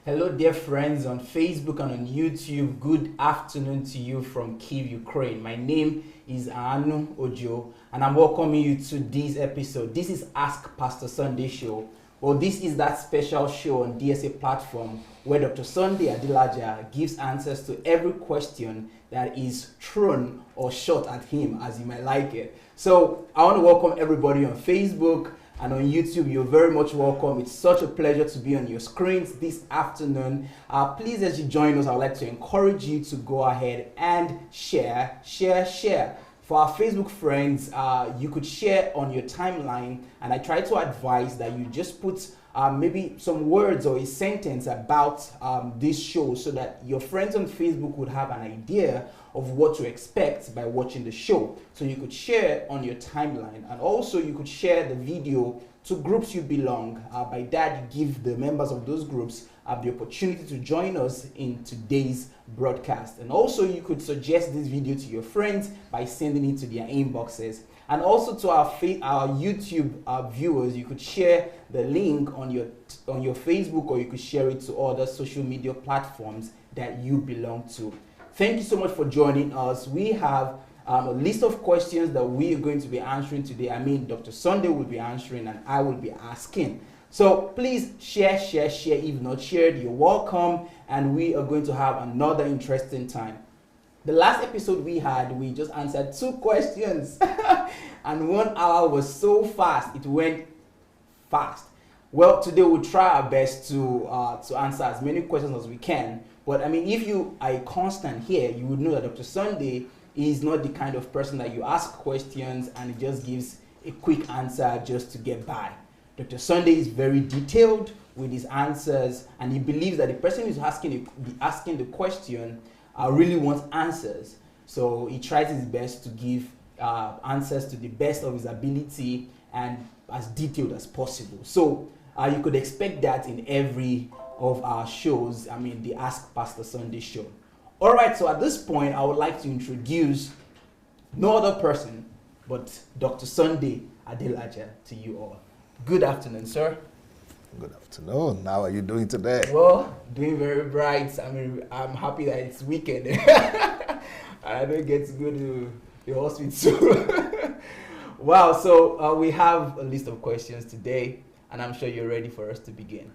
Hello, dear friends on Facebook and on YouTube. Good afternoon to you from Kyiv, Ukraine. My name is Anu Ojo, and I'm welcoming you to this episode. This is Ask Pastor Sandey show. Well, this is that special show on DSA platform where Dr. Sandey Adelaja gives answers to every question that is thrown or shot at him, as you might like it. So I want to welcome everybody on Facebook and on YouTube. You're very much welcome. It's such a pleasure to be on your screens this afternoon. Please, as you join us, I would like to encourage you to go ahead and share. For our Facebook friends, you could share on your timeline, and I try to advise that you just put maybe some words or a sentence about this show so that your friends on Facebook would have an idea of what to expect by watching the show. So you could share on your timeline, and also you could share the video to groups you belong. By that, you give the members of those groups the opportunity to join us in today's broadcast. And also you could suggest this video to your friends by sending it to their inboxes. And also to our YouTube viewers, you could share the link on your Facebook, or you could share it to other social media platforms that you belong to. Thank you so much for joining us. We have a list of questions that we are going to be answering today. I mean, Dr. Sandey will be answering and I will be asking. So please share. If not shared, you're welcome. And we are going to have another interesting time. The last episode we had, we just answered 2 questions. And 1 hour was so fast. It went fast. Well, today we'll try our best to answer as many questions as we can. But I mean, if you are a constant here, you would know that Dr. Sandey is not the kind of person that you ask questions and it just gives a quick answer just to get by. Dr. Sandey is very detailed with his answers, and he believes that the person who's asking the question really wants answers. So he tries his best to give answers to the best of his ability and as detailed as possible. So you could expect that in every of our shows. I mean, the Ask Pastor Sandey show. All right, so at this point, I would like to introduce no other person but Dr. Sandey Adelaja to you all. Good afternoon, sir. Good afternoon. How are you doing today? Well, doing very bright. I mean, I'm happy that it's weekend. I don't get to go to the hospital. Wow, so we have a list of questions today, and I'm sure you're ready for us to begin.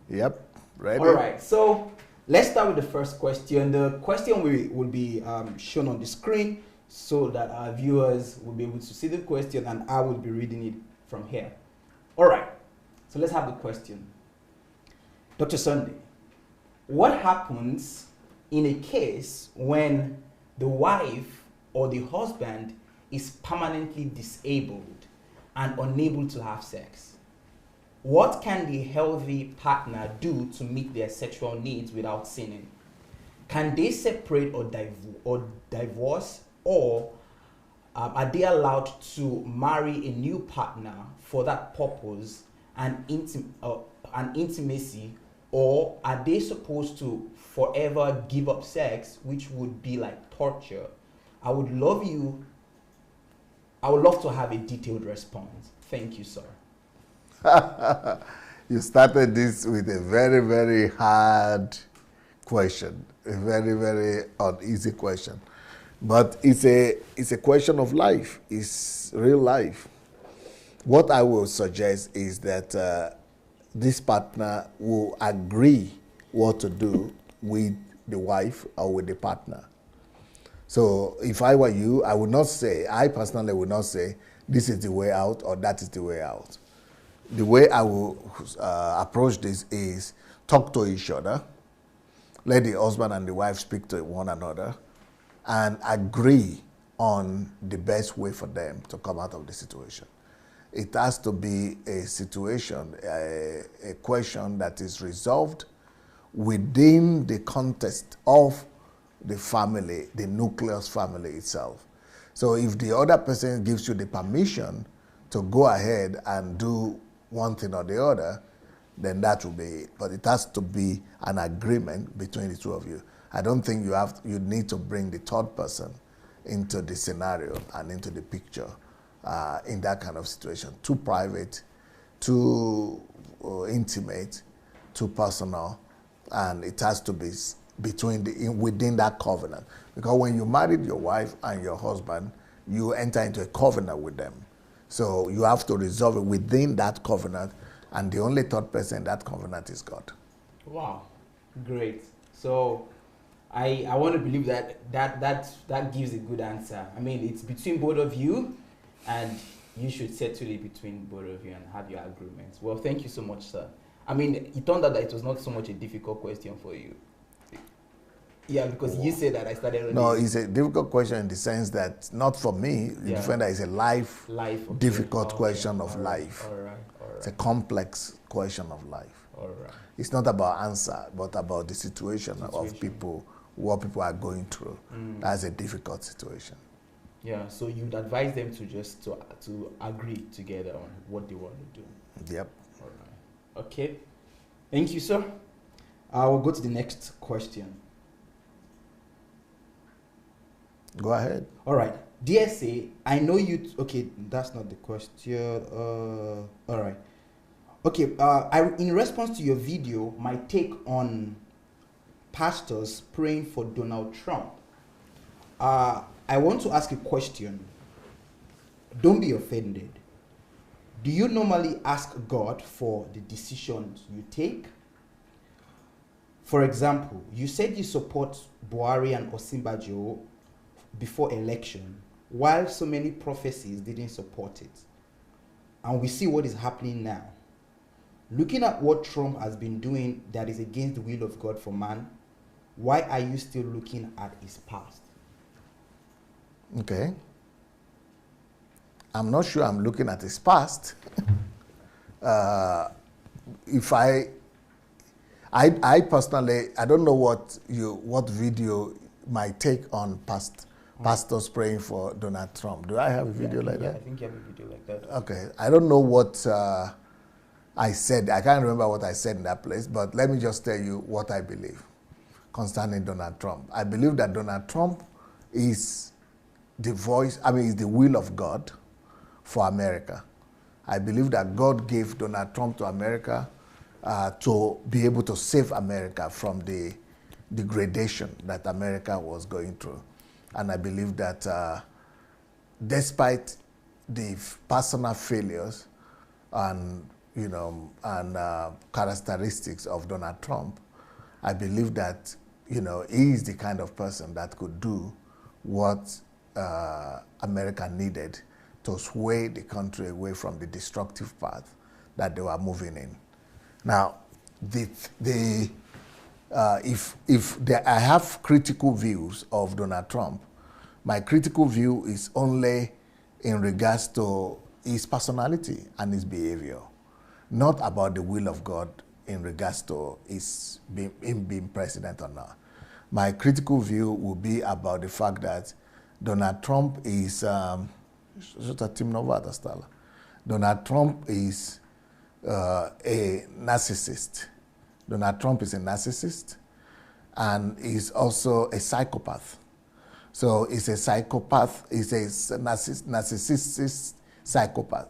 Yep, ready. All right, so let's start with the first question. The question will be shown on the screen so that our viewers will be able to see the question, and I will be reading it from here. All right, so let's have the question. Dr. Sandey, what happens in a case when the wife or the husband is permanently disabled and unable to have sex? What can the healthy partner do to meet their sexual needs without sinning? Can they separate or divorce, or are they allowed to marry a new partner for that purpose and intimacy, or are they supposed to forever give up sex, which would be like torture? I would love to have a detailed response. Thank you, sir. You started this with a very, very hard question, a very, very uneasy question. But it's a question of life. It's real life. What I will suggest is that this partner will agree what to do with the wife or with the partner. So if I were you, I personally would not say, this is the way out or that is the way out. The way I will approach this is talk to each other, let the husband and the wife speak to one another, and agree on the best way for them to come out of the situation. It has to be a situation, a question that is resolved within the context of the family, the nucleus family itself. So if the other person gives you the permission to go ahead and do one thing or the other, then that will be it. But it has to be an agreement between the two of you. I don't think you need to bring the third person into the scenario and into the picture in that kind of situation. Too private, too intimate, too personal, and it has to be within that covenant. Because when you married your wife and your husband, you enter into a covenant with them. So you have to resolve it within that covenant, and the only third person in that covenant is God. Wow, great. So I want to believe that gives a good answer. I mean, it's between both of you, and you should settle it between both of you and have your agreements. Well, thank you so much, sir. I mean, it turned out that it was not so much a difficult question for you. Yeah, because you said that I started. No, it's a difficult question in the sense that not for me. Yeah. You find that it's a life okay. difficult question of life. All right. It's a complex question of life. All right. It's not about answer, but about the situation of people, what people are going through. That's a difficult situation. Yeah, so you'd advise them to just to agree together on what they want to do. Yep. All right. Okay. Thank you, sir. I will go to the next question. Go ahead. All right. DSA, I know you. Okay, that's not the question. All right. Okay. In response to your video, my take on pastors praying for Donald Trump. I want to ask a question. Don't be offended. Do you normally ask God for the decisions you take? For example, you said you support Buhari and Osinbajo before election, while so many prophecies didn't support it. And we see what is happening now. Looking at what Trump has been doing that is against the will of God for man, why are you still looking at his past? Okay. I'm not sure I'm looking at his past. If I personally, I don't know what video my take on pastors praying for Donald Trump. Do I have a video like that? I think you have a video like that. Okay. I don't know what I said. I can't remember what I said in that place, but let me just tell you what I believe concerning Donald Trump. I believe that Donald Trump is the voice, is the will of God for America. I believe that God gave Donald Trump to America to be able to save America from the degradation that America was going through. And I believe that despite the personal failures and characteristics of Donald Trump, I believe that he is the kind of person that could do what America needed to sway the country away from the destructive path that they were moving in. Now, I have critical views of Donald Trump, my critical view is only in regards to his personality and his behavior, not about the will of God in regards to him being president or not. My critical view will be about the fact that Donald Trump is Donald Trump is a narcissist. Donald Trump is a narcissist and is also a psychopath. So he's a psychopath, he's a narcissistic psychopath.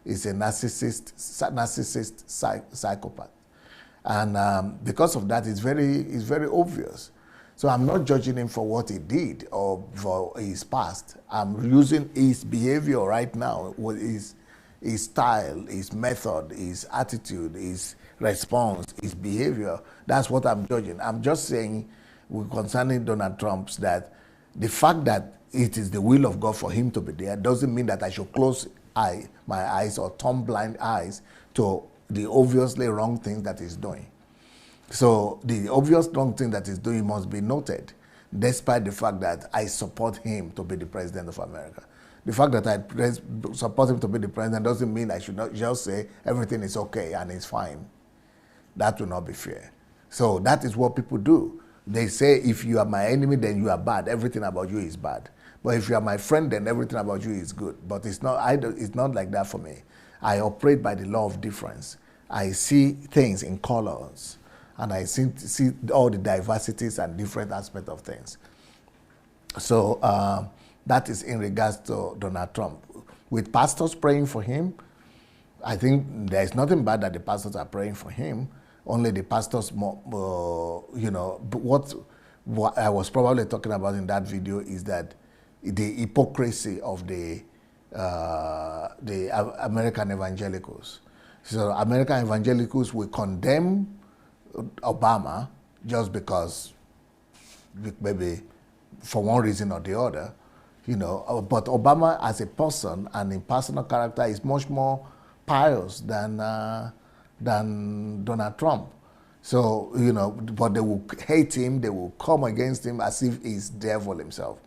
He's a narcissist psychopath. And because of that, it's very obvious. So I'm not judging him for what he did or for his past. I'm using his behavior right now, his style, his method, his attitude, his response, his behavior. That's what I'm judging. I'm just saying, concerning Donald Trump, that the fact that it is the will of God for him to be there doesn't mean that I should close my eyes or turn blind eyes to the obviously wrong thing that he's doing. So the obvious wrong thing that he's doing must be noted, despite the fact that I support him to be the president of America. The fact that I support him to be the president doesn't mean I should not just say everything is okay and it's fine. That will not be fair. So that is what people do. They say, if you are my enemy, then you are bad. Everything about you is bad. But if you are my friend, then everything about you is good. But it's not like that for me. I operate by the law of difference. I see things in colors, and I see all the diversities and different aspects of things. So that is in regards to Donald Trump. With pastors praying for him, I think there's nothing bad that the pastors are praying for him. Only the pastors, you know, what I was probably talking about in that video is that the hypocrisy of the American evangelicals. So American evangelicals will condemn Obama just because maybe for one reason or the other, you know. But Obama as a person and in personal character is much more pious than Donald Trump. So, you know, but they will hate him, they will come against him as if he's devil himself.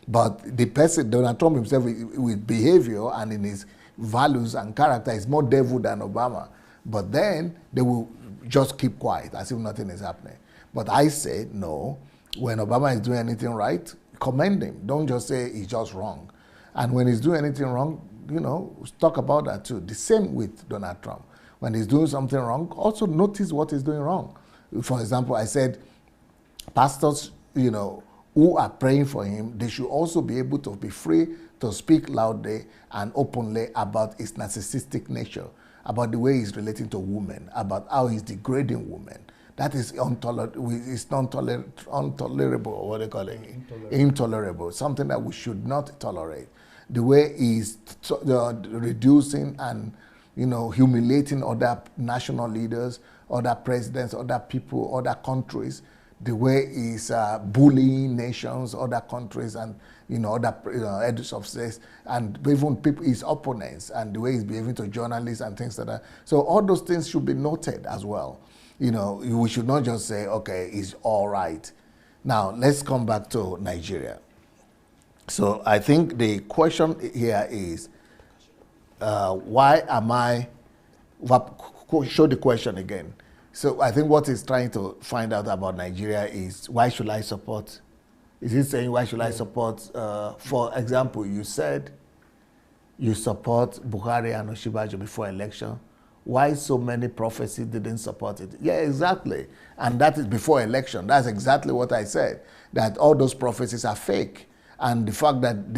But the person, Donald Trump himself, with behavior and in his values and character, is more devil than Obama. But then they will just keep quiet as if nothing is happening. But I say, no, when Obama is doing anything right, commend him. Don't just say he's just wrong. And when he's doing anything wrong, you know, talk about that too. The same with Donald Trump. When he's doing something wrong, also notice what he's doing wrong. For example, I said, pastors, you know, who are praying for him, they should also be able to be free to speak loudly and openly about his narcissistic nature, about the way he's relating to women, about how he's degrading women. That is intolerable, what do you call it? Intolerable, something that we should not tolerate. The way he's reducing and, you know, humiliating other national leaders, other presidents, other people, other countries, the way he's bullying nations, other countries, and, you know, other heads of states, and even people, his opponents, and the way he's behaving to journalists and things like that. So all those things should be noted as well. You know, we should not just say, okay, it's all right. Now, let's come back to Nigeria. So I think the question here is, why am I, show the question again. So I think what he's trying to find out about Nigeria is, why should I support? Is he saying, why should I support? For example, you said you support Buhari and Osinbajo before election. Why so many prophecies didn't support it? Yeah, exactly. And that is before election. That's exactly what I said, that all those prophecies are fake. And the fact that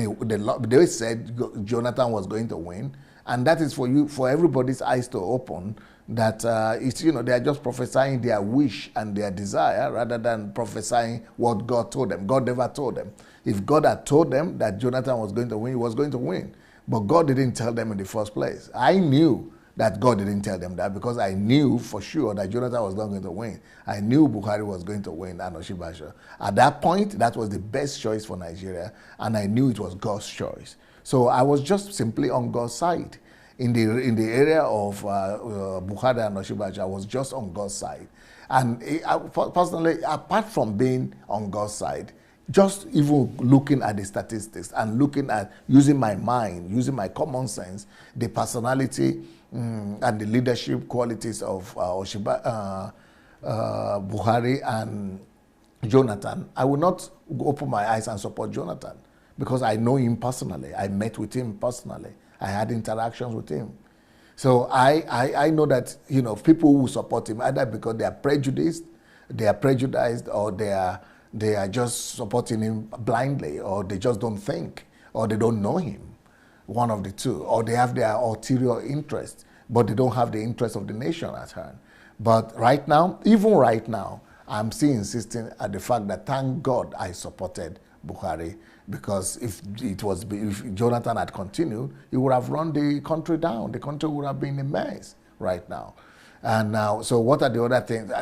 they said Jonathan was going to win, and that is for everybody's eyes to open, that it's, you know, they are just prophesying their wish and their desire rather than prophesying what God told them. God never told them. If God had told them that Jonathan was going to win, he was going to win. But God didn't tell them in the first place. I knew that God didn't tell them that because I knew for sure that Jonathan was not going to win. I knew Buhari was going to win and Osinbajo. At that point, that was the best choice for Nigeria, and I knew it was God's choice. So I was just simply on God's side. In the area of Buhari and Osinbajo, I was just on God's side. And personally, apart from being on God's side, just even looking at the statistics and looking at using my mind, using my common sense, the personality and the leadership qualities of Buhari and Jonathan, I will not open my eyes and support Jonathan because I know him personally. I met with him personally. I had interactions with him. So I know that, you know, people who support him, either because they are prejudiced, or they are just supporting him blindly, or they just don't think, or they don't know him, one of the two, or they have their ulterior interest, but they don't have the interest of the nation at hand. But right now, even right now, I'm still insisting at the fact that thank God I supported Buhari, because if Jonathan had continued, he would have run the country down. The country would have been a mess right now. And now, so what are the other things?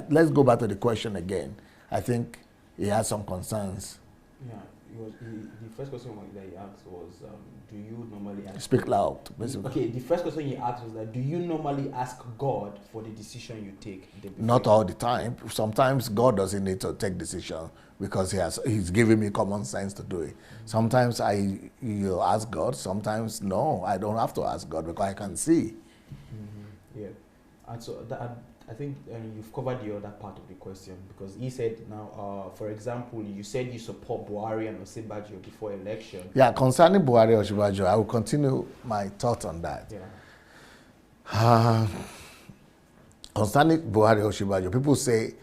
Let's go back to the question again. I think he has some concerns. Yeah, the first question that he asked was, do you normally ask... Speak loud, basically. Okay, the first question he asked was that, do you normally ask God for the decision you take? Not all the time. Sometimes God doesn't need to take decisions because he's giving me common sense to do it. Sometimes you ask God, sometimes no, I don't have to ask God because I can see. Yeah, and so I think you've covered the other part of the question, because he said now, for example, you said you support Buhari and Osinbajo before election. Yeah, concerning Buhari and Osinbajo, I will continue my thought on that. Yeah. Concerning Buhari and Osinbajo, people say,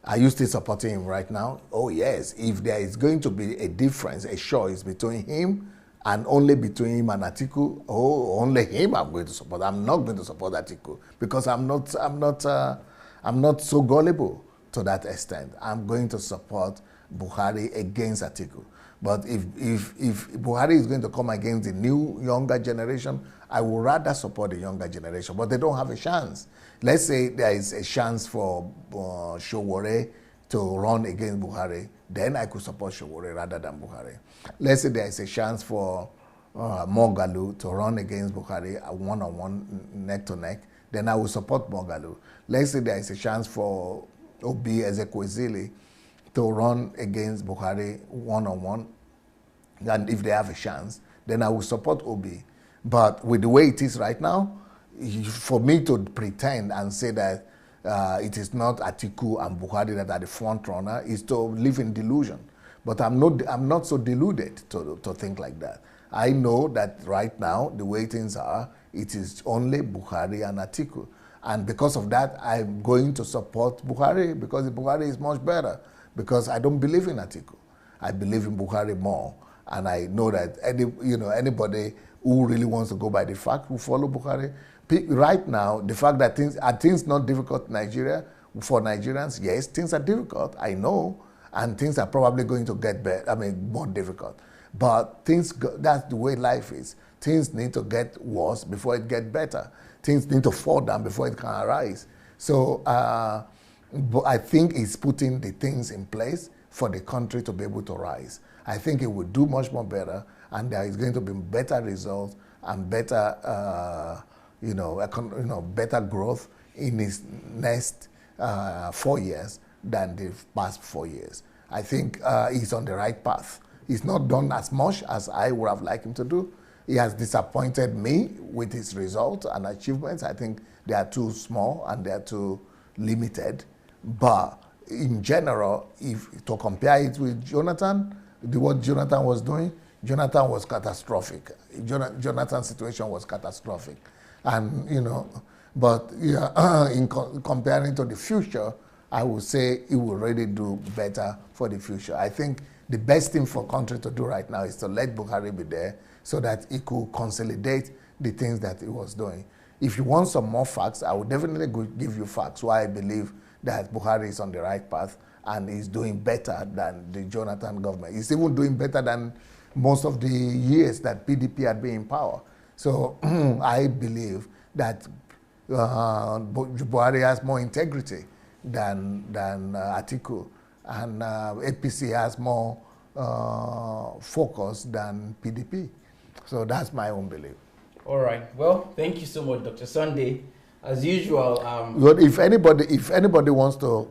are you still supporting him right now? Oh yes, if there is going to be a difference, a choice between him and only between him and Atiku, only him I'm going to support. I'm not going to support Atiku because I'm not so gullible to that extent. I'm going to support Buhari against Atiku. But if Buhari is going to come against the new younger generation, I would rather support the younger generation. But they don't have a chance. Let's say there is a chance for Sowore to run against Buhari, then I could support Sowore rather than Buhari. Let's say there is a chance for Moghalu to run against Buhari one-on-one, neck-to-neck, then I will support Moghalu. Let's say there is a chance for Obi Ezekwesili to run against Buhari one-on-one, and if they have a chance, then I will support Obi. But with the way it is right now, for me to pretend and say that it is not Atiku and Buhari that are the front runner is to live in delusion. But I'm not so deluded to think like that. I know that right now, the way things are, it is only Buhari and Atiku. And because of that, I'm going to support Buhari because Buhari is much better. Because I don't believe in Atiku. I believe in Buhari more. And I know that anybody who really wants to go by the fact will follow Buhari. Right now, the fact that things not difficult in Nigeria, for Nigerians, yes, things are difficult, I know, and things are probably going to get better, more difficult. But that's the way life is. Things need to get worse before it gets better. Things need to fall down before it can arise. So but I think it's putting the things in place for the country to be able to rise. I think it will do much more better, and there is going to be better results and better better growth in his next 4 years than the past 4 years. I think he's on the right path. He's not done as much as I would have liked him to do. He has disappointed me with his results and achievements. I think they are too small and they are too limited. But in general, if to compare it with Jonathan, what Jonathan was doing, Jonathan was catastrophic. Jonathan's situation was catastrophic. And, but in comparing to the future, I would say it will really do better for the future. I think the best thing for country to do right now is to let Buhari be there so that he could consolidate the things that he was doing. If you want some more facts, I will definitely give you facts why I believe that Buhari is on the right path and is doing better than the Jonathan government. He's even doing better than most of the years that PDP had been in power. So I believe that Buhari has more integrity than Atiku, and APC has more focus than PDP. So that's my own belief. All right. Well, thank you so much, Dr. Sandey. As usual. But if anybody wants to,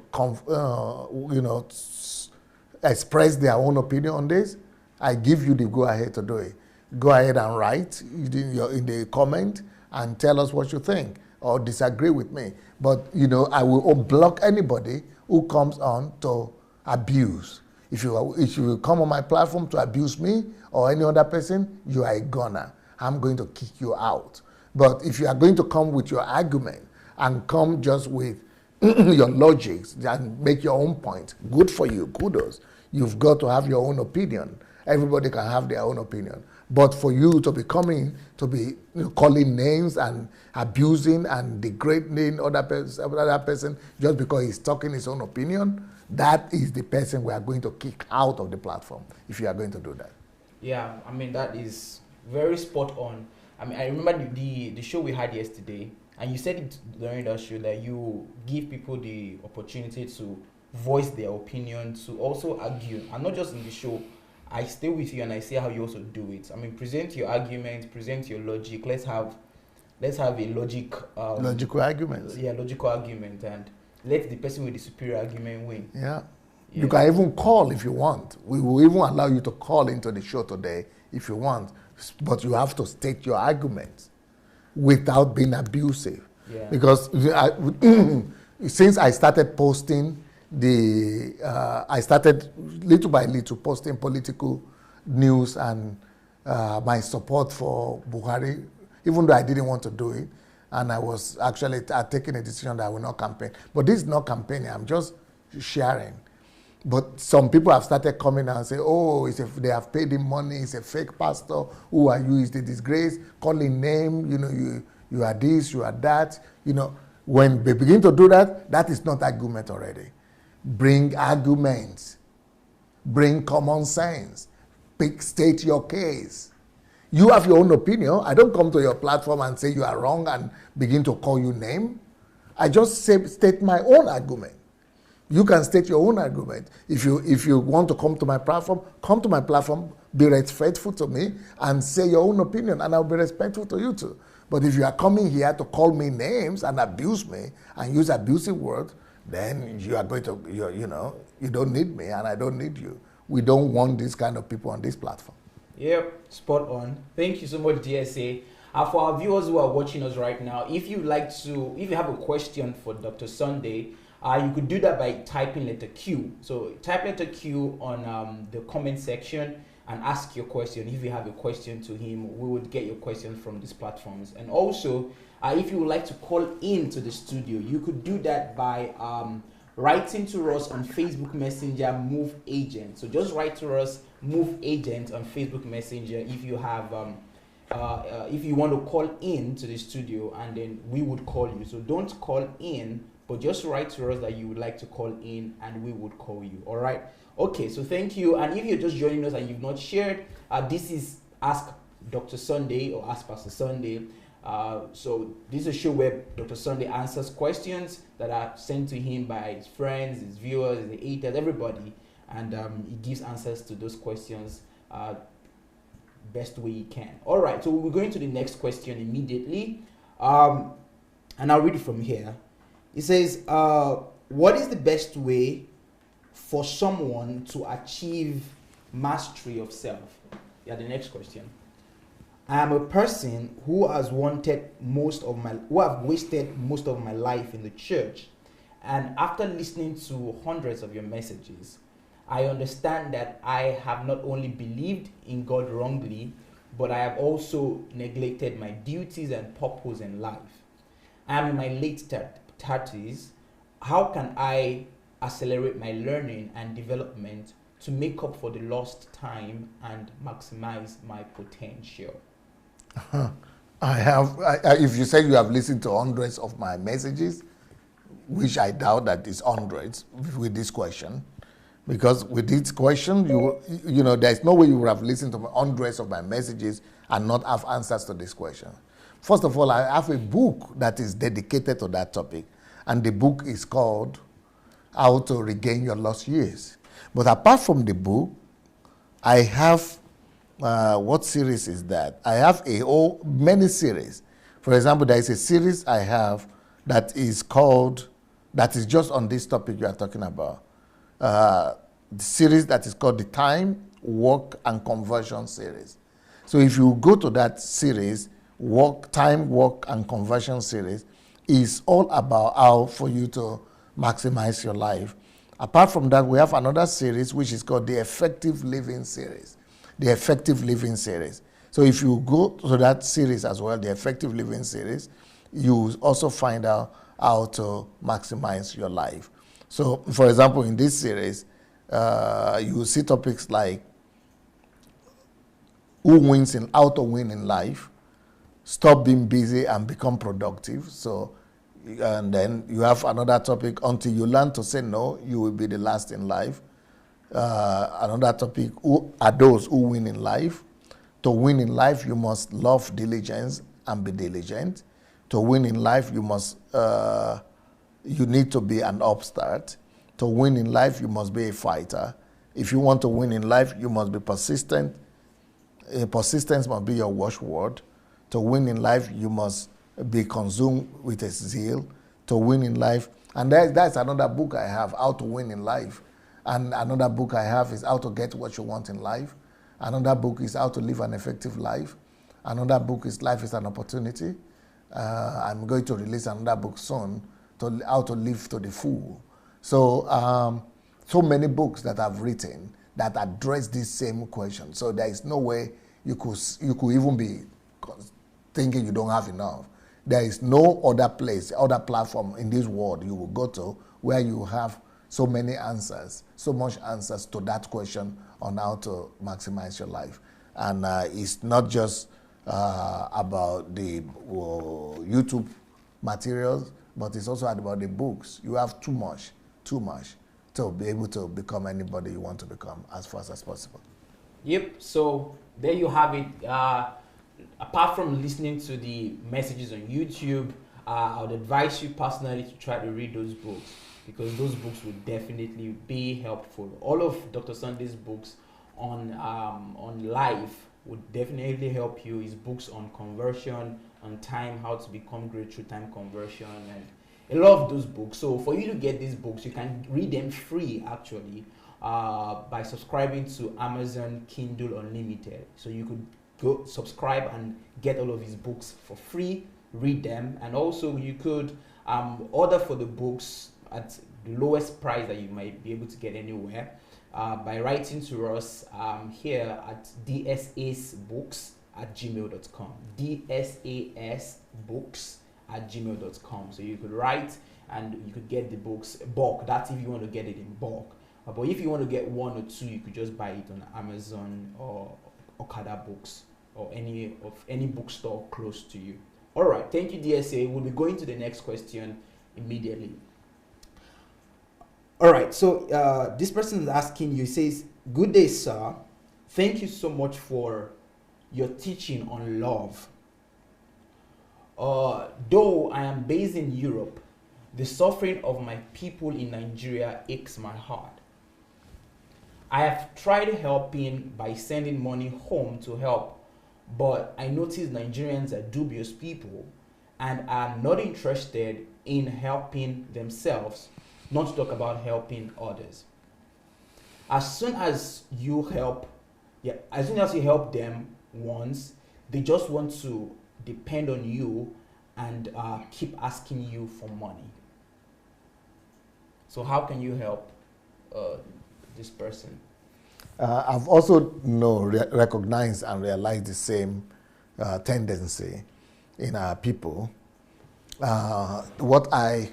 express their own opinion on this, I give you the go-ahead to do it. Go ahead and write in the comment and tell us what you think or disagree with me. But, I will block anybody who comes on to abuse. If you come on my platform to abuse me or any other person, you are a goner. I'm going to kick you out. But if you are going to come with your argument and come just with your logics and make your own point, good for you, kudos. You've got to have your own opinion. Everybody can have their own opinion. But for you to be calling names and abusing and degrading other person just because he's talking his own opinion, that is the person we are going to kick out of the platform if you are going to do that. Yeah, that is very spot on. I remember the show we had yesterday, and you said it during that show that you give people the opportunity to voice their opinion, to also argue, and not just in the show. I stay with you and I see how you also do it. Present your argument, present your logic. Let's have a logical argument. Yeah, logical argument, and let the person with the superior argument win. Yeah. You can even call if you want. We will even allow you to call into the show today if you want. But you have to state your arguments without being abusive. Yeah. Because since I started posting I started little by little posting political news and my support for Buhari, even though I didn't want to do it. And I was actually taking a decision that I will not campaign. But this is not campaigning, I'm just sharing. But some people have started coming and say, oh, they have paid him money, it's a fake pastor. Who are you? It's a disgrace. Calling name, you are this, you are that. When they begin to do that, that is not argument already. Bring arguments. Bring common sense. State your case. You have your own opinion. I don't come to your platform and say you are wrong and begin to call you name. I just state my own argument. You can state your own argument. If you want to come to my platform, be respectful to me and say your own opinion, and I'll be respectful to you too. But if you are coming here to call me names and abuse me and use abusive words, then you are going to, you don't need me and I don't need you. We don't want these kind of people on this platform. Yep, spot on. Thank you so much, DSA. For our viewers who are watching us right now, if you have a question for Dr. Sandey, you could do that by typing letter Q. So type letter Q on the comment section and ask your question. If you have a question to him, we would get your questions from these platforms. And also, if you would like to call in to the studio, you could do that by writing to us on Facebook Messenger, Move Agent. So just write to us, Move Agent on Facebook Messenger if you have if you want to call in to the studio, and then we would call you. So don't call in, but just write to us that you would like to call in and we would call you. All right. Okay, so thank you. And if you're just joining us and you've not shared, this is Ask Dr. Sandey or Ask Pastor Sandey. So this is a show where Dr. Sandey answers questions that are sent to him by his friends, his viewers, his haters, everybody. And he gives answers to those questions best way he can. All right, so we're going to the next question immediately. And I'll read it from here. It says, what is the best way for someone to achieve mastery of self? Yeah, the next question. I am a person who have wasted most of my life in the church, and after listening to hundreds of your messages, I understand that I have not only believed in God wrongly, but I have also neglected my duties and purpose in life. I am in my late 30s. How can I accelerate my learning and development to make up for the lost time and maximize my potential? If you say you have listened to hundreds of my messages, which I doubt that it's hundreds with this question, because with this question, there's no way you would have listened to hundreds of my messages and not have answers to this question. First of all, I have a book that is dedicated to that topic, and the book is called How to Regain Your Lost Years. But apart from the book, I have, what series is that? I have many series. For example, there is a series I have that is just on this topic you are talking about. The series that is called the Time, Work, and Conversion series. So if you go to that series, Time, Work, and Conversion series, is all about how for you to maximize your life. Apart from that, we have another series which is called the Effective Living series. The Effective Living series. So if you go to that series as well, the Effective Living series, you also find out how to maximize your life. So, for example, in this series, you see topics like how to win in life, stop being busy and become productive. So, and then you have another topic, until you learn to say no, you will be the last in life. Another topic, who are those who win in life? To win in life, you must love diligence and be diligent. To win in life, you need to be an upstart. To win in life, you must be a fighter. If you want to win in life, you must be persistent. Persistence must be your watchword. To win in life, you must be consumed with a zeal. To win in life, and that's another book I have, How to Win in Life. And another book I have is How to Get What You Want in Life. Another book is How to Live an Effective Life. Another book is Life is an Opportunity. I'm going to release another book soon, How to Live to the Full. So, so many books that I've written that address this same question. So there is no way you could even be thinking you don't have enough. There is no other place, other platform in this world you will go to where you have so many answers, so much answers to that question on how to maximize your life. And it's not just about the YouTube materials, but it's also about the books. You have too much to be able to become anybody you want to become as fast as possible. Yep. So there you have it. Apart from listening to the messages on YouTube, I would advise you personally to try to read those books, because those books will definitely be helpful. All of Dr. Sandey's books on life would definitely help you. His books on conversion, on time, how to become great through time conversion, and a lot of those books. So for you to get these books, you can read them free actually by subscribing to Amazon Kindle Unlimited. So you could go subscribe and get all of his books for free, read them, and also you could order for the books at the lowest price that you might be able to get anywhere by writing to us here at dsasbooks@gmail.com. dsasbooks@gmail.com. So you could write and you could get the books bulk. That's if you want to get it in bulk. But if you want to get one or two, you could just buy it on Amazon or Okada Books or any bookstore close to you. All right, thank you, DSA. We'll be going to the next question immediately. All right, so this person is asking you, says, "Good day, sir. Thank you so much for your teaching on love. Though I am based in Europe, the suffering of my people in Nigeria aches my heart. I have tried helping by sending money home to help, but I notice Nigerians are dubious people and are not interested in helping themselves, not to talk about helping others. As soon as you help them once, they just want to depend on you and keep asking you for money. So how can you help this person?" I've also recognized and realized the same tendency in our people. What I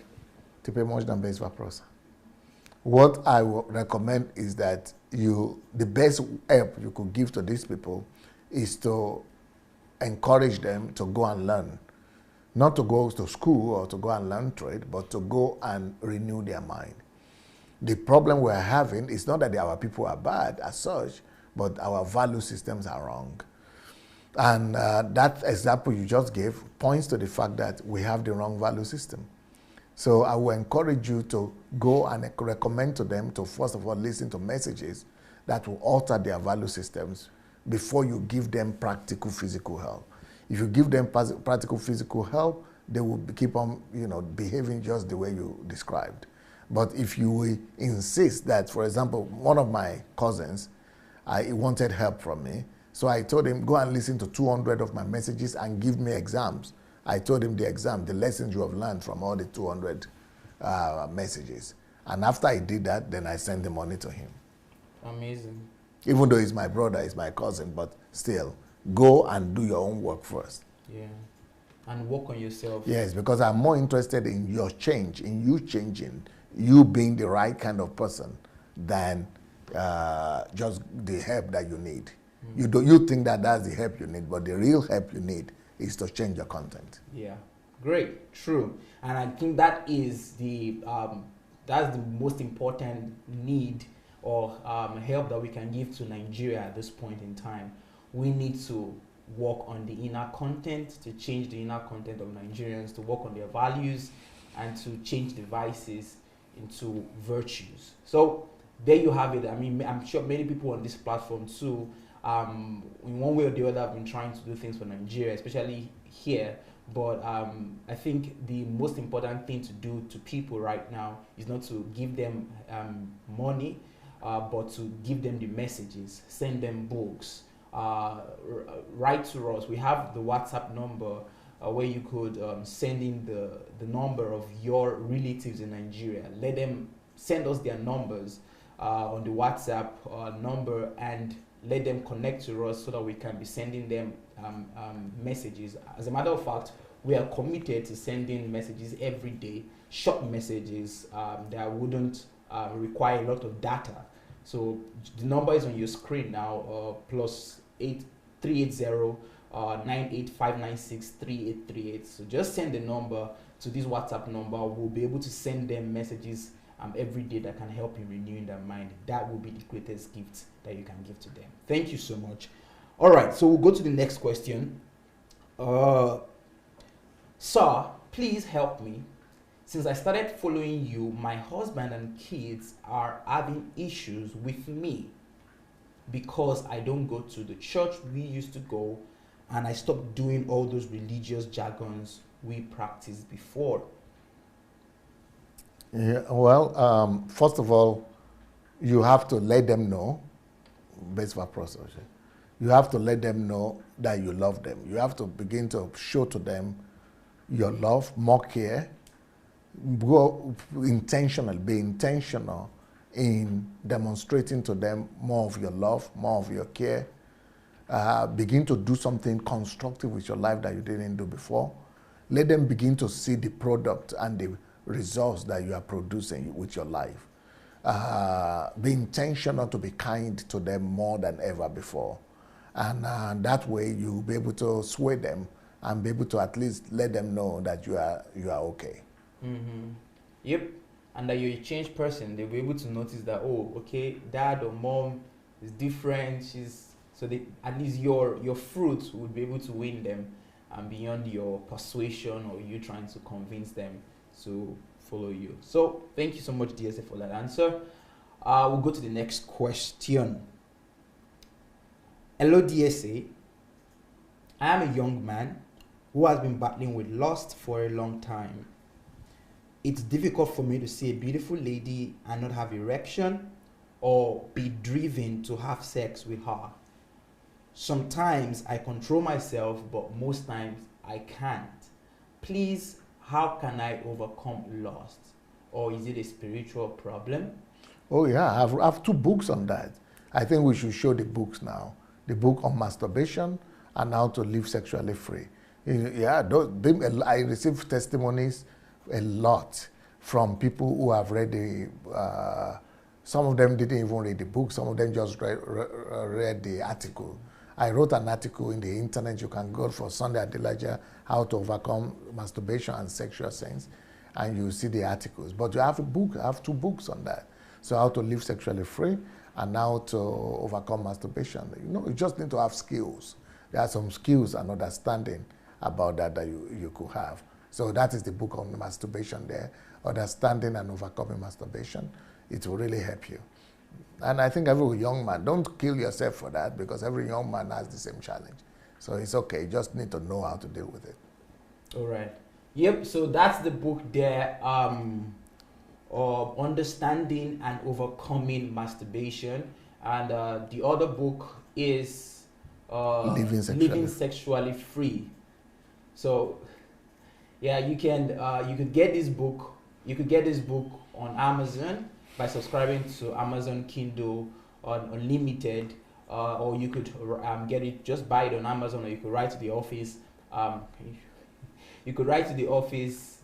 would recommend is that the best help you could give to these people is to encourage them to go and learn. Not to go to school or to go and learn trade, but to go and renew their mind. The problem we're having is not that our people are bad as such, but our value systems are wrong. And that example you just gave points to the fact that we have the wrong value system. So I will encourage you to go and recommend to them to, first of all, listen to messages that will alter their value systems before you give them practical physical help. If you give them practical physical help, they will keep on, behaving just the way you described. But if you insist that, for example, one of my cousins, he wanted help from me, so I told him, go and listen to 200 of my messages and give me exams. I told him the lessons you have learned from all the 200 messages. And after I did that, then I sent the money to him. Amazing. Even though he's my brother, he's my cousin, but still, go and do your own work first. Yeah. And work on yourself. Yes, because I'm more interested in your change, in you changing, you being the right kind of person than just the help that you need. You think that that's the help you need, but the real help you need is to change your content. Yeah, great, true. And I think that is that's the most important need or help that we can give to Nigeria at this point in time. We need to work on the inner content, to change the inner content of Nigerians, to work on their values, and to change the vices into virtues. So there you have it. I mean, I'm sure many people on this platform too, in one way or the other, have been trying to do things for Nigeria, especially here. But I think the most important thing to do to people right now is not to give them money, but to give them the messages, send them books, write to us. We have the WhatsApp number where you could send in the number of your relatives in Nigeria. Let them send us their numbers on the WhatsApp number and let them connect to us so that we can be sending them messages. As a matter of fact, we are committed to sending messages every day, short messages that wouldn't require a lot of data. So the number is on your screen now, plus 8380 98596 3838. So just send the number to this WhatsApp number. We'll be able to send them messages every day that can help in renewing their mind. That will be the greatest gift that you can give to them. Thank you so much. All right, so we'll go to the next question. Sir, please help me. Since I started following you, my husband and kids are having issues with me because I don't go to the church we used to go, and I stopped doing all those religious jargons we practiced before. Yeah, well, first of all, you have to let them know, based on process. You have to let them know that you love them. You have to begin to show to them your love, more care. Go intentional, be intentional in demonstrating to them more of your love, more of your care. Begin to do something constructive with your life that you didn't do before. Let them begin to see the product and the results that you are producing with your life. Be intentional to be kind to them more than ever before. And that way you'll be able to sway them and be able to at least let them know that you are okay. Mm-hmm. Yep. And that you're a changed person. They'll be able to notice that, oh, okay, dad or mom is different. So they, at least your fruit would be able to win them, and beyond your persuasion or you trying to convince them to follow you. So thank you so much, DSA, for that answer. We'll go to the next question. Hello, DSA. I am a young man who has been battling with lust for a long time. It's difficult for me to see a beautiful lady and not have erection or be driven to have sex with her. Sometimes I control myself, but most times I can't. Please, how can I overcome lust? Or is it a spiritual problem? Oh yeah, I have 2 books on that. I think we should show the books now. The book on masturbation and how to live sexually free. Yeah, I received testimonies a lot from people who have read the, some of them didn't even read the book, some of them just read the article. I wrote an article in the internet. You can go for Sandey Adelaja, how to overcome masturbation and sexual sins, and you see the articles. But you have a book, I have 2 books on that. So how to live sexually free and how to overcome masturbation. You just need to have skills. There are some skills and understanding about that you could have. So that is the book on masturbation there, understanding and overcoming masturbation. It will really help you. And I think every young man, don't kill yourself for that, because every young man has the same challenge. So it's okay, you just need to know how to deal with it. All right. Yep, so that's the book there, of understanding and overcoming masturbation. And the other book is living sexually free. So yeah, you could get this book. You could get this book on Amazon by subscribing to Amazon Kindle Unlimited, or you could get it, just buy it on Amazon, or you could write to the office. You could write to the office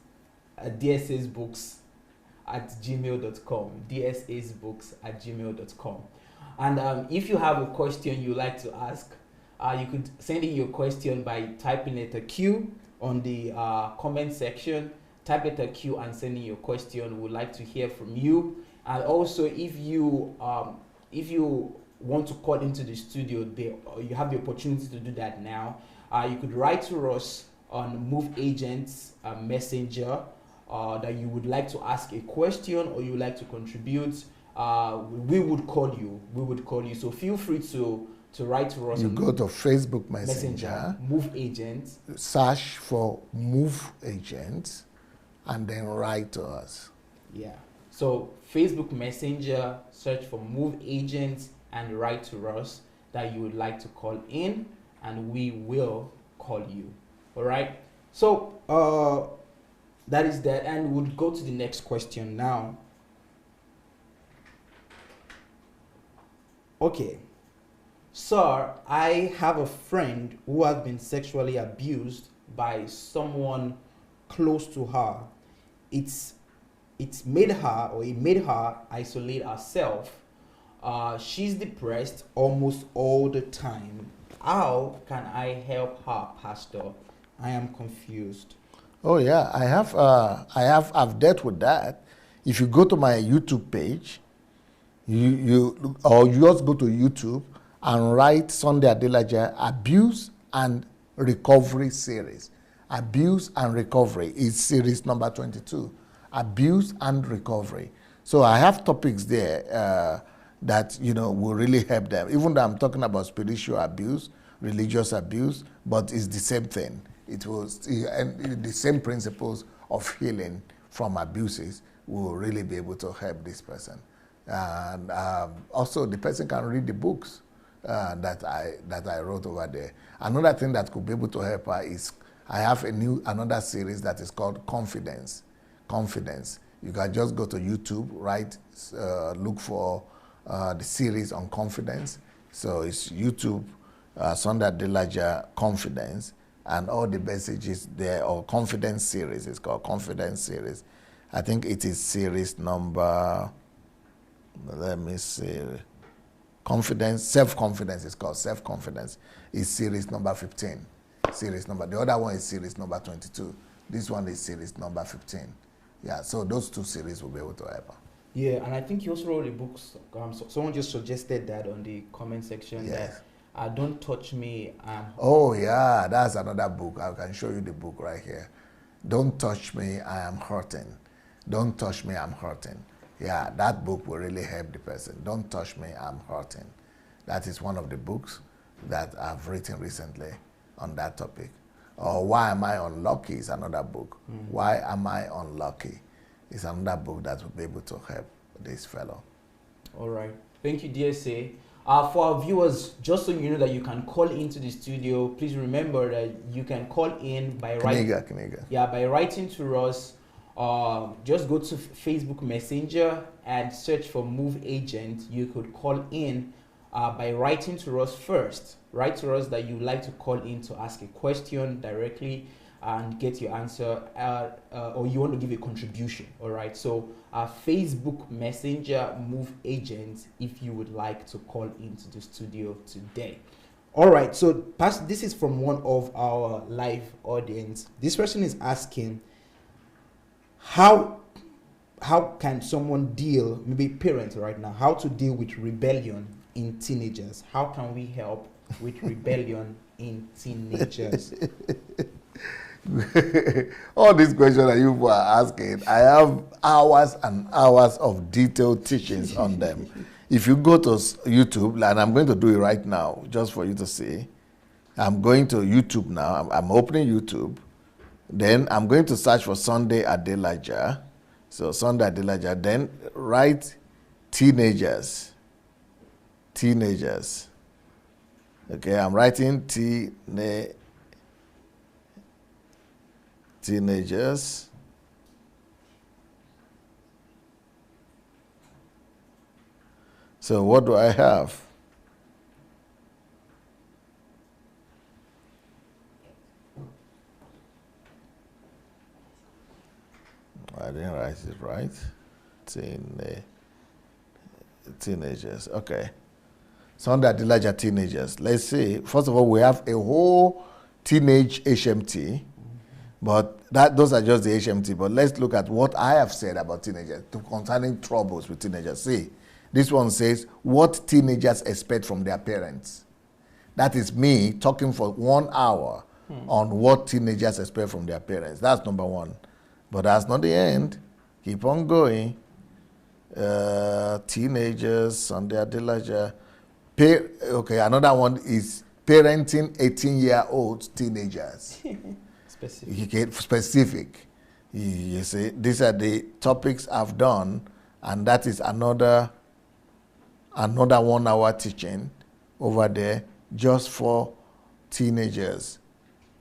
at dsasbooks@gmail.com, dsasbooks@gmail.com. And if you have a question you'd like to ask, you could send in your question by typing letter Q on the comment section. Type letter Q and send in your question. We'd like to hear from you. And also, if you want to call into the studio, you have the opportunity to do that now. You could write to us on Move Agents Messenger that you would like to ask a question or you would like to contribute. We would call you. So feel free to write to us. You go to Facebook Messenger, Move Agents. Search for Move Agents, and then write to us. Yeah. So Facebook Messenger, search for Move Agents and write to us that you would like to call in, and we will call you. All right. So that is that, and we'll go to the next question now. Okay. Sir, I have a friend who has been sexually abused by someone close to her. It's it made her isolate herself. She's depressed almost all the time. How can I help her, Pastor? I am confused. Oh yeah, I've dealt with that. If you go to my YouTube page, you just go to YouTube and write Sunday Adelaja Abuse and Recovery series. Abuse and Recovery is series number 22. Abuse and Recovery. So I have topics there that will really help them. Even though I'm talking about spiritual abuse, religious abuse, but it's the same thing. It was and the same principles of healing from abuses will really be able to help this person. And also, the person can read the books that I wrote over there. Another thing that could be able to help her is I have another series that is called Confidence. Confidence. You can just go to YouTube, look for the series on confidence. So it's YouTube, Sunday Adelaja Confidence, and all the messages there, or Confidence series. It's called Confidence series. I think it is series number, let me see, Confidence, Self-Confidence is called Self-Confidence. Is series number 15. The other one is series number 22. This one is series number 15. Yeah, so those two series will be able to help her. Yeah, and I think you also wrote a book. Someone just suggested that on the comment section. Yes. That Don't Touch Me. Oh yeah, that's another book. I can show you the book right here. Don't Touch Me, I Am Hurting. Don't Touch Me, I'm Hurting. Yeah, that book will really help the person. Don't Touch Me, I'm Hurting. That is one of the books that I've written recently on that topic. Or Why Am I Unlucky is another book. Why Am I Unlucky is another book that will be able to help this fellow. All right. Thank you, DSA. For our viewers, just so you know that you can call into the studio, please remember that you can call in by writing. Yeah, by writing to us. Just go to Facebook Messenger and search for Move Agent. You could call in by writing to us first. Write to us that you'd like to call in to ask a question directly and get your answer, or you want to give a contribution. All right. So Facebook Messenger Move Agent, if you would like to call into the studio today. All right. So this is from one of our live audience. This person is asking, how can someone deal, maybe parents right now, how to deal with rebellion in teenagers? How can we help with rebellion in teenagers? All these questions that you are asking, I have hours and hours of detailed teachings on them. If you go to YouTube, and I'm going to do it right now, just for you to see. I'm going to YouTube now. I'm opening YouTube. Then I'm going to search for Sunday Adelaja. So Sunday Adelaja. Then write teenagers. Teenagers. Okay, I'm writing teenagers. So what do I have? I didn't write it right. Teenagers. Okay. Sunday Adelaja teenagers. Let's see. First of all, we have a whole teenage HMT, but those are just the HMT. But let's look at what I have said about teenagers concerning troubles with teenagers. See, this one says what teenagers expect from their parents. That is me talking for 1 hour on what teenagers expect from their parents. That's number one. But that's not the end. Keep on going. Teenagers, Sunday Adelaja. Okay, another one is parenting 18-year-old teenagers. Specific. You see, these are the topics I've done, and that is another 1 hour teaching over there just for teenagers.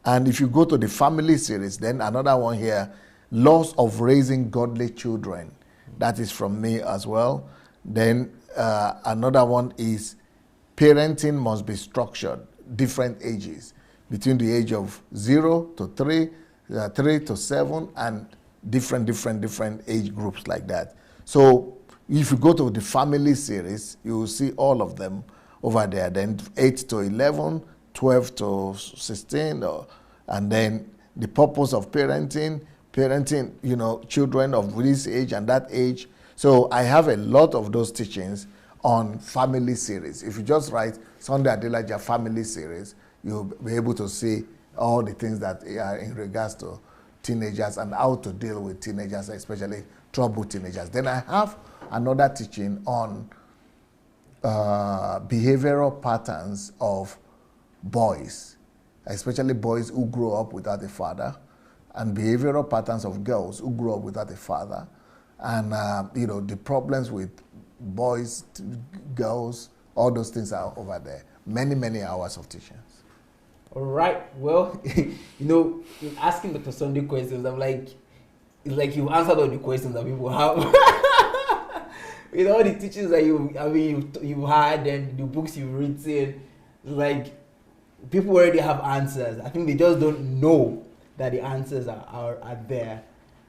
And if you go to the family series, then another one here, laws of raising godly children. That is from me as well. Then another one is parenting must be structured, different ages, between the age of 0 to 3, 3 to 7, and different age groups like that. So if you go to the family series, you will see all of them over there. Then 8 to 11, 12 to 16, and then the purpose of parenting, children of this age and that age. So I have a lot of those teachings on family series. If you just write Sandey Adelaja family series, you'll be able to see all the things that are in regards to teenagers and how to deal with teenagers, especially troubled teenagers. Then I have another teaching on behavioral patterns of boys, especially boys who grow up without a father, and behavioral patterns of girls who grow up without a father, and the problems with boys, girls, all those things are over there. Many hours of teachings. All right. Well, in asking Dr. Sandey questions, I'm like, it's like you've answered all the questions that people have. With all the teachings that you've had and the books you've written, like people already have answers. I think they just don't know that the answers are there.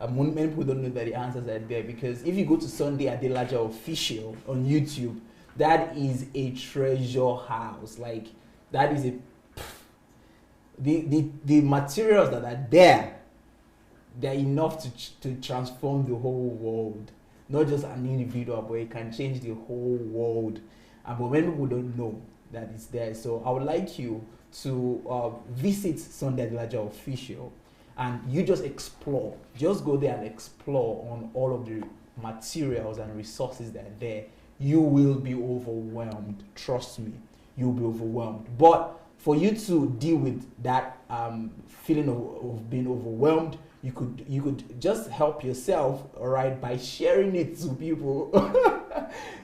Many people don't know that the answers are there, because if you go to Sandey Adelaja official on YouTube, that is a treasure house. Like that is the materials that are there, they're enough to transform the whole world. Not just an individual, but it can change the whole world. But many people don't know that it's there. So I would like you to visit Sandey Adelaja official, and you just explore. Just go there and explore on all of the materials and resources that are there. You will be overwhelmed. Trust me, you'll be overwhelmed. But for you to deal with that feeling of being overwhelmed, you could just help yourself, all right, by sharing it to people.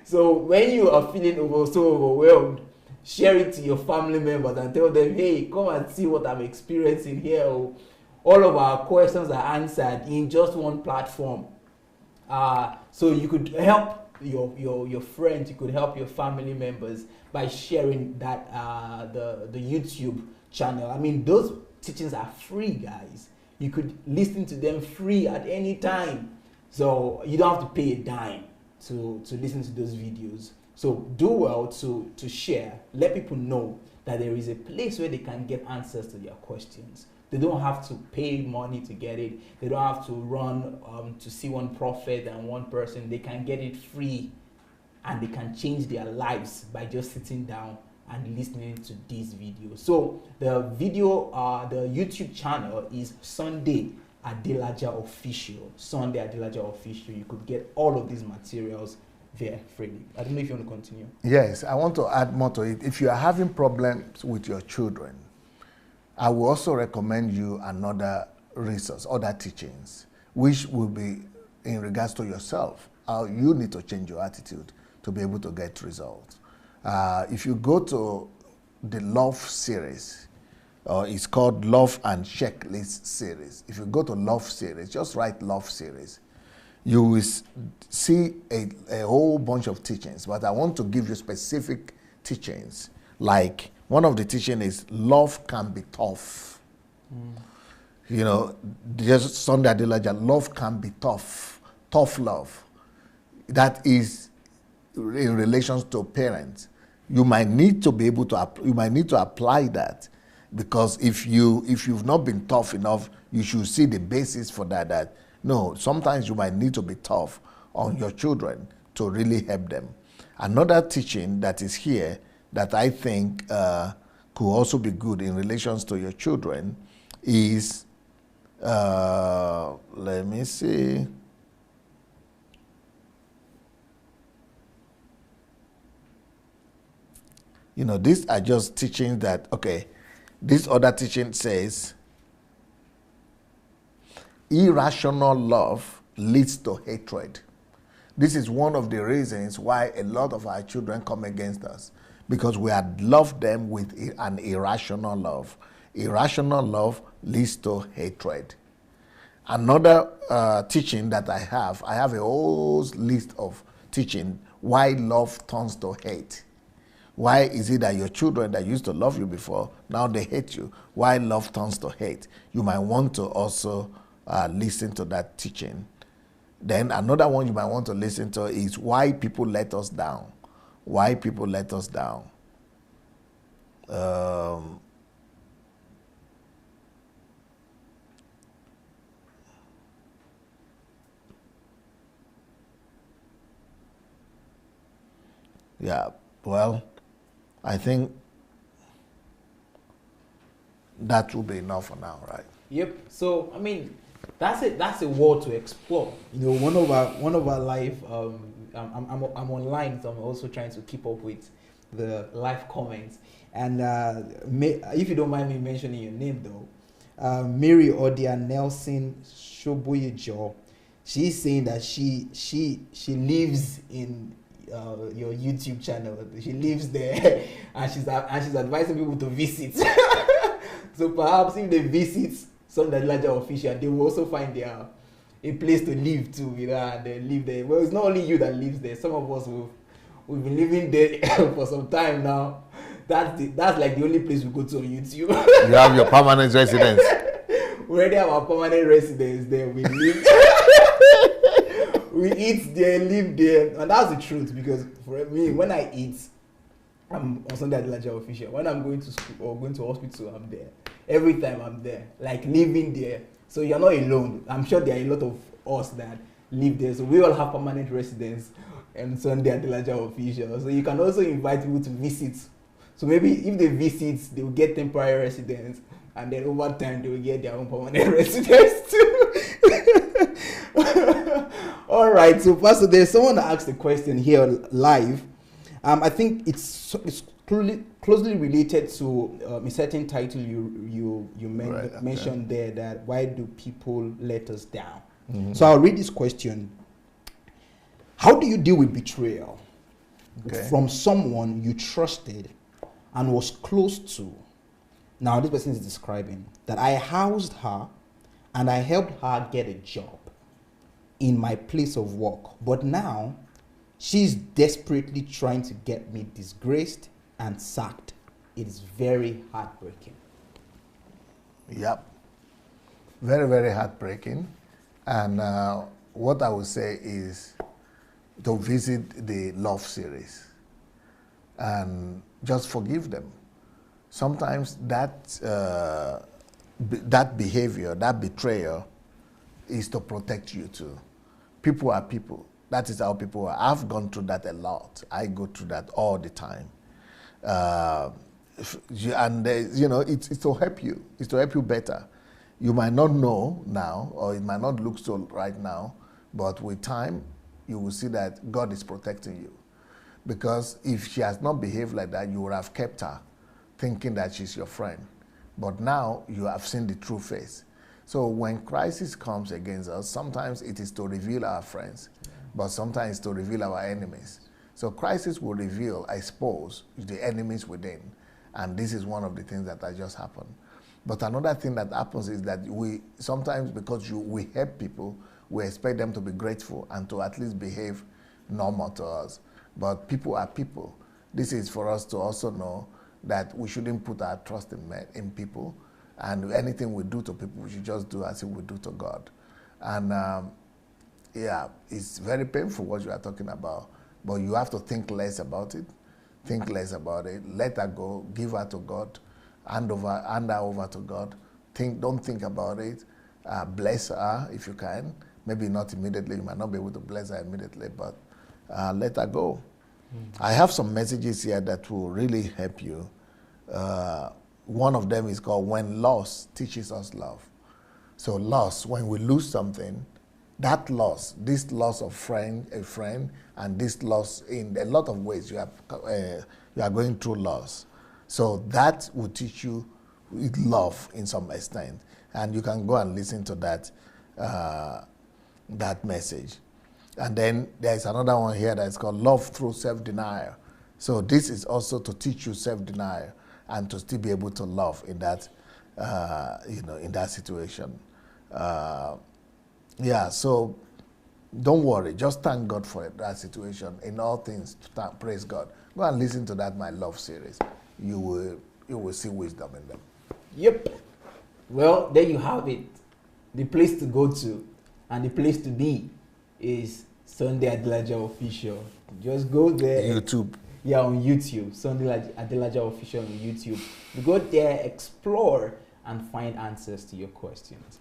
So when you are feeling so overwhelmed, share it to your family members and tell them, hey, come and see what I'm experiencing here. All of our questions are answered in just one platform. So you could help your friends, you could help your family members by sharing that the YouTube channel. I mean, those teachings are free, guys. You could listen to them free at any time. So you don't have to pay a dime to listen to those videos. So do well to share. Let people know that there is a place where they can get answers to their questions. They don't have to pay money to get it. They don't have to run to see one prophet and one person. They can get it free, and they can change their lives by just sitting down and listening to these videos. So the YouTube channel is Sandey Adelaja official. Sandey Adelaja official. You could get all of these materials there freely. I don't know if you want to continue. Yes, I want to add more to it. If you are having problems with your children, I will also recommend you another resource, other teachings, which will be in regards to yourself. How you need to change your attitude to be able to get results. If you go to the Love series, it's called Love and Checklist series. If you go to Love series, just write Love series, you will see a whole bunch of teachings. But I want to give you specific teachings. Like one of the teachings is love can be tough. Just Sandey Adelaja, love can be tough. Tough love. That is in relations to parents. You might need to be able to apply that, because if you've not been tough enough, you should see the basis for that. No, sometimes you might need to be tough on your children to really help them. Another teaching that is here that I think could also be good in relations to your children is, let me see. These are just teachings that, okay, this other teaching says, irrational love leads to hatred. This is one of the reasons why a lot of our children come against us, because we had loved them with an irrational love. Irrational love leads to hatred. Another teaching that I have a whole list of teaching why love turns to hate. Why is it that your children that used to love you before, now they hate you? Why love turns to hate? You might want to also listen to that teaching. Then another one you might want to listen to is why people let us down. Why people let us down. Yeah, well, I think that will be enough for now, right? Yep. So I mean, that's it. That's a world to explore. You know, one of our life. I'm online, so I'm also trying to keep up with the live comments. And if you don't mind me mentioning your name though, Mary Odia Nelson Shoboyejo, she's saying that she lives in your YouTube channel. She lives there, and she's advising people to visit. So perhaps if they visit some Adelaja official, they will also find a place to live too, you know, and they live there. Well, it's not only you that lives there. Some of us we've been living there for some time now. That's like the only place we go to on YouTube. You have your permanent residence. We already have our permanent residence there. We live. We eat there, live there, and that's the truth. Because for me, when I eat, I'm on Sunday Adelaja official. When I'm going to school or going to hospital, I'm there. Every time I'm there, like living there. So you're not alone. I'm sure there are a lot of us that live there. So we all have permanent residence and Sunday Adelaja official. So you can also invite people to visit. So maybe if they visit, they will get temporary residence, and then over time they will get their own permanent residence too. All right. So Pastor, there's someone that asked a question here live. I think it's closely related to a certain title you mentioned there, that why do people let us down? Mm-hmm. So I'll read this question. How do you deal with betrayal from someone you trusted and was close to? Now this person is describing that I housed her and I helped her get a job in my place of work, but now she's desperately trying to get me disgraced and sacked. It is very heartbreaking. Yep. Very, very heartbreaking. And what I would say is to visit the love series and just forgive them. Sometimes that behavior, that betrayal is to protect you too. People are people. That is how people are. I've gone through that a lot. I go through that all the time. It's to help you. It's to help you better. You might not know now, or it might not look so right now, but with time, you will see that God is protecting you. Because if she has not behaved like that, you would have kept her, thinking that she's your friend. But now you have seen the true face. So when crisis comes against us, sometimes it is to reveal our friends, but sometimes it's to reveal our enemies. So crisis will reveal, I suppose, the enemies within. And this is one of the things that has just happened. But another thing that happens is that we sometimes, because we help people, we expect them to be grateful and to at least behave normal to us. But people are people. This is for us to also know that we shouldn't put our trust in people. And anything we do to people, we should just do as if we do to God. And it's very painful what you are talking about. But you have to think less about it. Think less about it. Let her go. Give her to God. Hand her over to God. Don't think about it. Bless her if you can. Maybe not immediately. You might not be able to bless her immediately, but let her go. I have some messages here that will really help you. One of them is called When Loss Teaches Us Love. So loss, when we lose something, that loss, this loss of a friend, and this loss in a lot of ways, you are going through loss. So that will teach you love in some extent. And you can go and listen to that message. And then there's another one here that's called Love Through Self-Denial. So this is also to teach you self-denial and to still be able to love in that, in that situation. So don't worry. Just thank God for that situation. In all things, praise God. Go and listen to that My Love series. You will see wisdom in them. Yep. Well, there you have it. the place to go to and the place to be is Sandey Adelaja Official. Just go there. YouTube. Yeah, on YouTube. Sandey Adelaja Official on YouTube. You go there, explore, and find answers to your questions.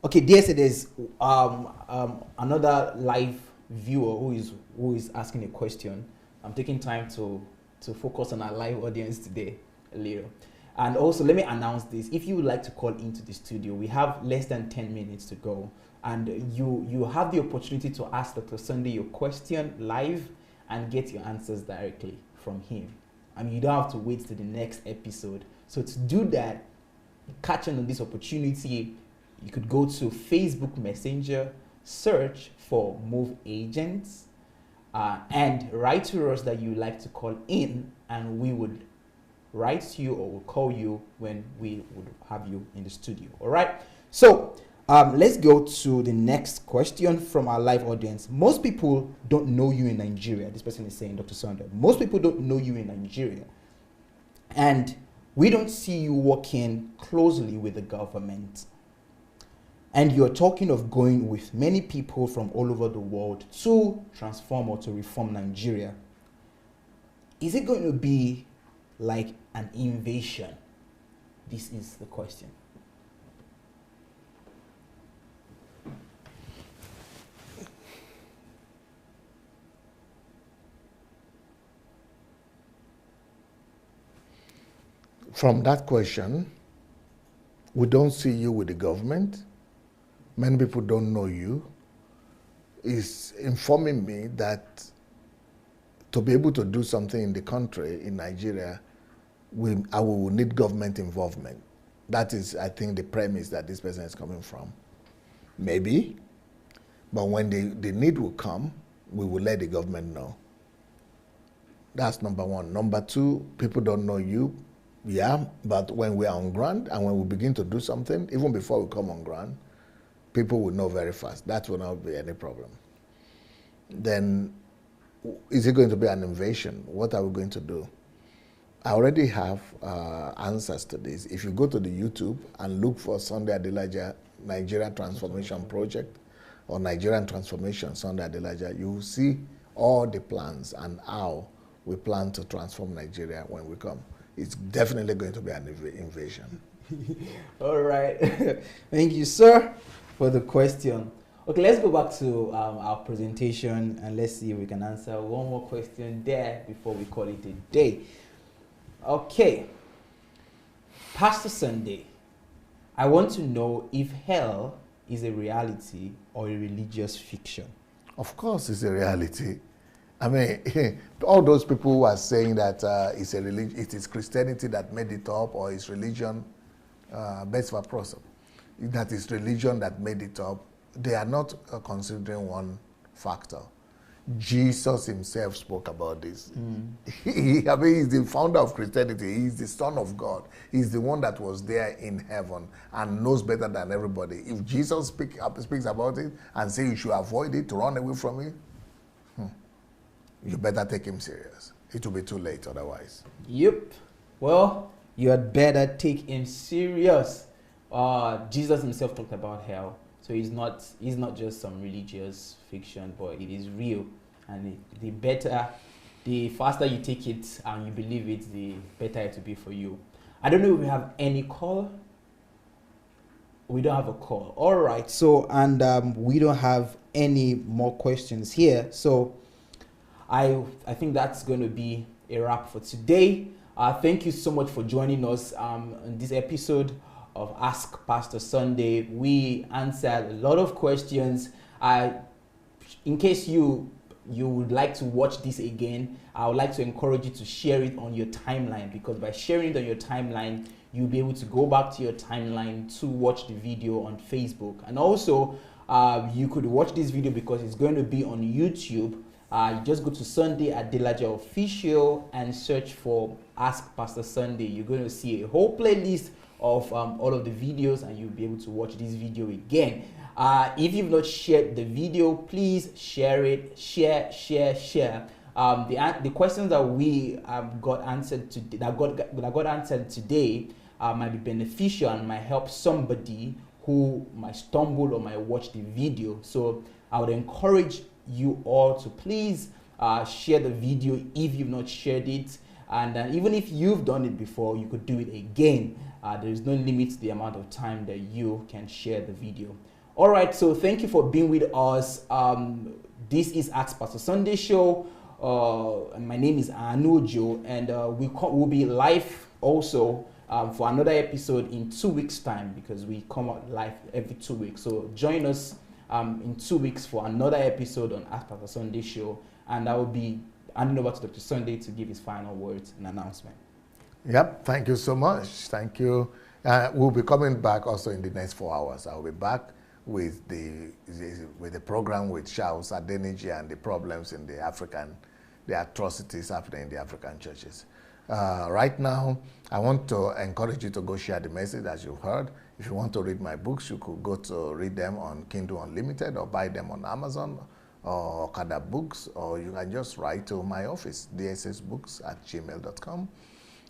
Okay, there there's another live viewer who is asking a question. I'm taking time to focus on our live audience today a little. And also, let me announce this. If you would like to call into the studio, we have less than 10 minutes to go. And you have the opportunity to ask Dr. Sandey your question live and get your answers directly from him. I mean, you don't have to wait to the next episode. So to do that, catching on this opportunity, you could go to Facebook Messenger, search for Move Agents, and write to us that you would like to call in, and we would write to you or we'll call you when we would have you in the studio. All right. So let's go to the next question from our live audience. Most people don't know you in Nigeria. This person is saying, Dr. Sandey, most people don't know you in Nigeria. And we don't see you working closely with the government. And you're talking of going with many people from all over the world to transform or to reform Nigeria. Is it going to be like an invasion? This is the question. From that question, we don't see you with the government. Many people don't know you. Is informing me that to be able to do something in the country, in Nigeria, I will need government involvement. That is, I think, the premise that this person is coming from. Maybe, but when the need will come, we will let the government know. That's number one. Number two, people don't know you. Yeah, but when we are on ground and when we begin to do something, even before we come on ground, people will know very fast. That will not be any problem. Then, is it going to be an invasion? What are we going to do? I already have answers to this. If you go to the YouTube and look for Sandey Adelaja Nigeria Transformation Project or Nigerian Transformation Sandey Adelaja, you will see all the plans and how we plan to transform Nigeria when we come. It's definitely going to be an invasion. All right. Thank you, sir, for the question. Okay, let's go back to our presentation and let's see if we can answer one more question there before we call it a day. Okay. Pastor Sandey, I want to know if hell is a reality or a religious fiction. Of course it's a reality. I mean, all those people who are saying that it's a religion, it is Christianity that made it up, or it's religion, best for person, that is religion that made it up, they are not considering one factor. Jesus himself spoke about this. I mean, he's the founder of Christianity. He's the Son of God. He's the one that was there in heaven and knows better than everybody. If Jesus speaks about it and say you should avoid it, to run away from it, you better take him serious. It will be too late otherwise. Yep. Well, you had better take him serious. Jesus himself talked about hell. So he's not just some religious fiction, but it is real. And the faster you take it and you believe it, the better it will be for you. I don't know if we have any call. We don't have a call. All right. So, and we don't have any more questions here. So I think that's going to be a wrap for today. Thank you so much for joining us in this episode of Ask Pastor Sandey. We answered a lot of questions. In case you would like to watch this again, I would like to encourage you to share it on your timeline, because by sharing it on your timeline, you'll be able to go back to your timeline to watch the video on Facebook. And also, you could watch this video because it's going to be on YouTube. You just go to Sandey Adelaja Official and search for Ask Pastor Sandey. You're going to see a whole playlist of all of the videos, and you'll be able to watch this video again. If you've not shared the video, please share it. Share. The questions that we got answered that got answered today might be beneficial and might help somebody who who might stumble or might watch the video. So I would encourage you all to please share the video if you've not shared it. And even if you've done it before, you could do it again. There is no limit to the amount of time that you can share the video. All right, so thank you for being with us. This is Ask Pastor Sunday show. My name is Anujo, and we'll be live also for another episode in 2 weeks' time, because we come out live every 2 weeks. So join us in 2 weeks for another episode on Ask Pastor Sunday show, and I will be handing over to Dr. Sandey to give his final words and announcement. Yep, thank you so much. Thank you. We'll be coming back also in the next 4 hours. I'll be back with the program with Charles Adelaja and the problems in the atrocities happening in the African churches. Right now, I want to encourage you to go share the message, as you've heard. If you want to read my books, you could go to read them on Kindle Unlimited or buy them on Amazon or Okada Books, or you can just write to my office, dssbooks@gmail.com.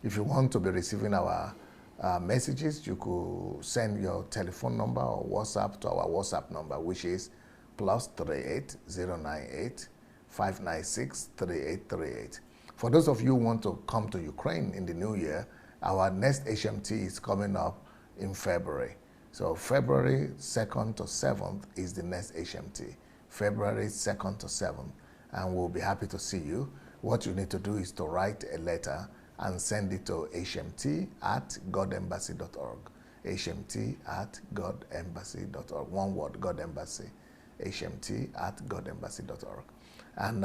If you want to be receiving our messages, you could send your telephone number or WhatsApp to our WhatsApp number, which is +38 098 596 3838. For those of you who want to come to Ukraine in the new year, our next HMT is coming up in February. So February 2nd to 7th is the next HMT. February 2nd to 7th, and we'll be happy to see you. What you need to do is to write a letter and send it to hmt@godembassy.org. hmt@godembassy.org. One word, God Embassy. hmt@godembassy.org. And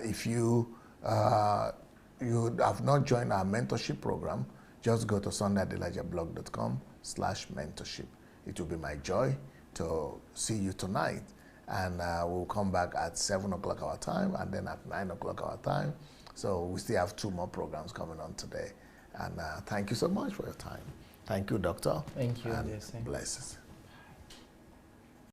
if you have not joined our mentorship program, just go to sundayadelajablog.com/mentorship. It will be my joy to see you tonight. And we'll come back at 7 o'clock our time, and then at 9 o'clock our time. So we still have 2 more programs coming on today. And thank you so much for your time. Thank you, Doctor. Thank you. And yes, blessings.